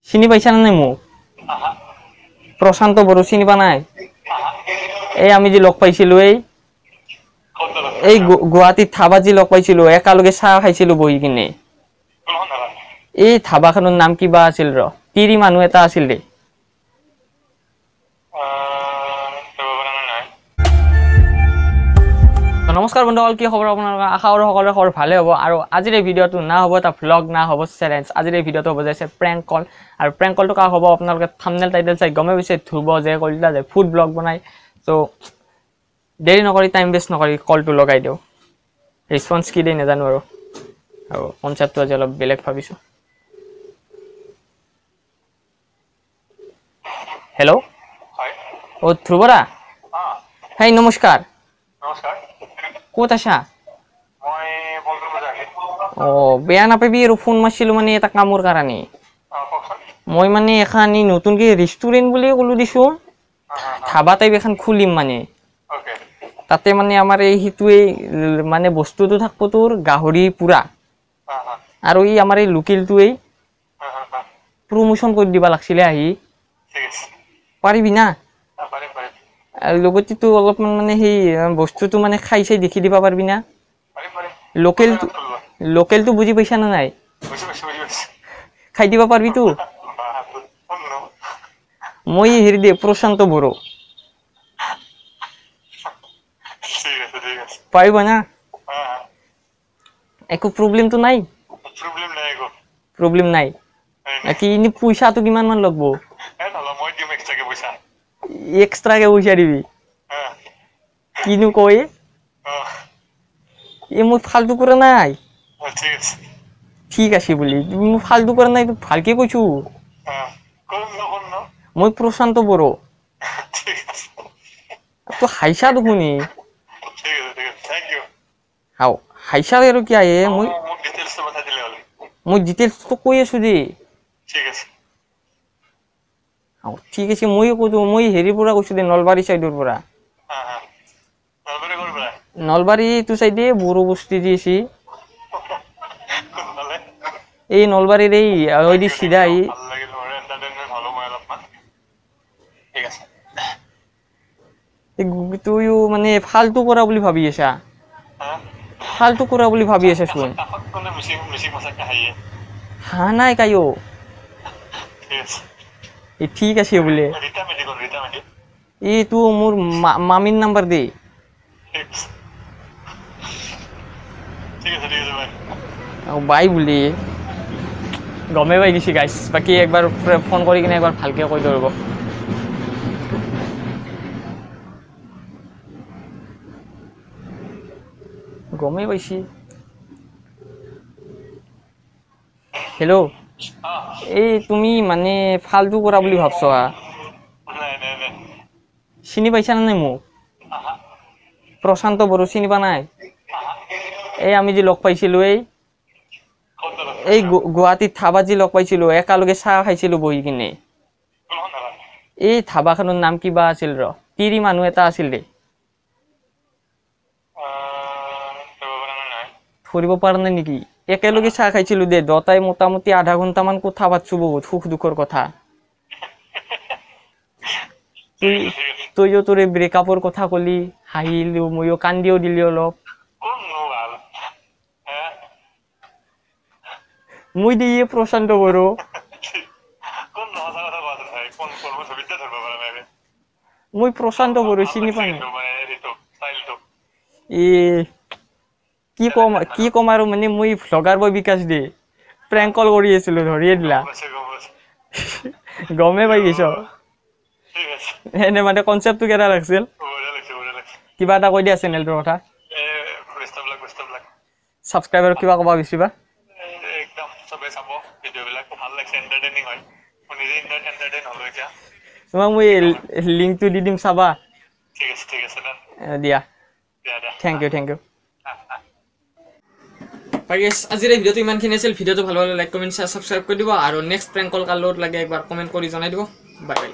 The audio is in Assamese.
চিনি পাইছা না নাই মোক? প্রশান্ত বড় চিনি পা নাই? এই আমি যে লগ পাইছিলো এই গুৱাহাটীত থাবাত যে লগ পাইছিলো একেলগে চাহ খাইছিলো বহি কিনে। এই থাবাখনৰ নাম কিবা আছিল ৰ, তিৰি মানুহ এটা আছিল দে। নমস্কাৰ বন্ধুসকল, কি খবৰ আপোনালোকৰ? আশা কৰো সকলোৰে খবৰ ভালে হ'ব। আৰু আজিৰ এই ভিডিঅ'টো না হ'ব এটা ভ্লগ, না হ'ব চেলেঞ্জ। আজিৰ এই ভিডিঅ'টো হ'ব যাইছে প্ৰেংক কল। আৰু প্ৰেংক কলটো কাক হ'ব আপোনালোকে থাম্বনেল টাইটেল চাই গমে পাইছে, ধ্ৰুৱ যে কলিতা যে ফুড ব্লগ বনাই। চ' দেৰি নকৰি, টাইম ৱেষ্ট নকৰি কলটো লগাই দিওঁ। ৰেছপন্স কি দেই নাজানো আৰু কনচেপ্টটো আজি অলপ বেলেগ ভাবিছোঁ। হেল্ল', অ ধ্ৰুৱ দা, হাই নমস্কাৰ। ক'ত আছা? অ বেয়া নাপাবি আৰু ফোন মাৰছিলো মানে এটা কামৰ কাৰণে। মই মানে এখন নতুনকে ৰেষ্টুৰেণ্ট বুলিয়ে ক'লো দিছোঁ, ধাবা টাইপ এখন খুলিম মানে। তাতে মানে আমাৰ এই সিটোৱে মানে বস্তুটো থাকব তোৰ গাহৰি পুৰা, আৰু এই আমাৰ এই লোকেলটোৱেই প্ৰমোশন কৰি দিবা লাগছিলে আহি। পাৰিবি না? আৰু লগতেতো অলপমান মানে সেই বস্তুটো মানে খাই চাই দেখি দিবা পাৰিবি না? লোকেলটো বুজি পাইছা না নাই? খাই দিবা পাৰিবিতো? মই হেৰি দে প্ৰশান্ত বড়ো। পাৰিবা না? একো প্ৰব্লেমটো নাই? প্ৰব্লেম নাই। কি এনে পইচাটো কিমান মান লাগব? এক্সট্ৰাকে পইচা দিবি? কিনো কয় মই ফাল্টু কৰা নাই। ঠিক আছে বুলি মই ফাল্টু কৰা নাই, ভালকে কৈছো। মই প্ৰশান্ত বড়ো। তো হাইছা দেখোনি। হাও হাইছা আৰু কি আহে? মই ডিটেইলছটো কৈ আছো দেই। ঠিক আছে, মই কৈছো মই হেৰিৰ পৰা কৈছো দে, নলবাৰী চাইডৰ পৰা। নলবাৰী এইটো চাইডে বড়ো বস্তি দি আছে। এই নলবাৰীৰ এই চিধা আহি তুইও মানে ফাল্টু কৰা বুলি ভাবি আছা? ফাল্টু কৰা বুলি ভাবি আছা চোন। হা নাই কায়ো। ঠিক আছে বোলে। এইটো মোৰ মামিৰ নাম্বাৰ দে। বাই বুলি গমে পাই গৈছি গাইছ। বাকী একবাৰ ফোন কৰি কিনে একবাৰ ভালকে কৈ দিওঁ ৰ'ব। গমেই পাইছি। হেল্ল', এই তুমি মানে ফাল্টু কৰা বুলি ভাবছা? চিনি পাইছা না নাই মোক? প্ৰশান্ত বড়ো চিনি পা নাই? এই আমি যে লগ পাইছিলো এই গুৱাহাটীত থাবাত যে লগ পাইছিলো একেলগে চাহ খাইছিলো বহি কিনে। এই ধাবাখনৰ নাম কিবা আছিল ৰ, তিৰি মানুহ এটা আছিল দে। ধৰিব পৰা নাই নেকি? একেলগে চাহ খাইছিলো দে, দুটাই মোটামুটি আধা ঘন্টামান কথা পাতছো, বহুত সুখ দুখৰ কথা। তইও তোৰ ব্ৰেকআপৰ কথা কলি, হাঁহিলো, মইও কান্দিও দিলি অলপ। মই দিয়ে প্ৰশান্ত বড়ো। মই প্ৰশান্ত বড়ো চিনি পা নাই। কি কম আৰু মানে মই ভ্লগাৰ বয় বিকাশ দে, প্ৰেংক কল কৰি আছিলো, ধৰিয়ে দিলা। গমে পাই গৈছ। এনে মানে কনচেপ্টটো কেনে লাগছিল? কিবা এটা কৈ দিয়া চেনেলটোৰ কথা। সাবস্ক্ৰাইবাৰ কিবা ক'বা বিচাৰিবা? তোমাক মই লিংকটো দি দিম, চাবা। দিয়া, থেংক ইউ। আজিৰ এই ভিডিঅ'টো ইমানখিনি আছিল। ভিডিঅ'টো ভাল হ'লে লাইক, কমেণ্ট, শ্বেয়াৰ, সাবস্ক্ৰাইব কৰি দিব। আৰু নেক্সট প্ৰেংক কল কাৰ লগত লাগে একবাৰ কমেণ্ট কৰি জনাই দিব। Bye bye.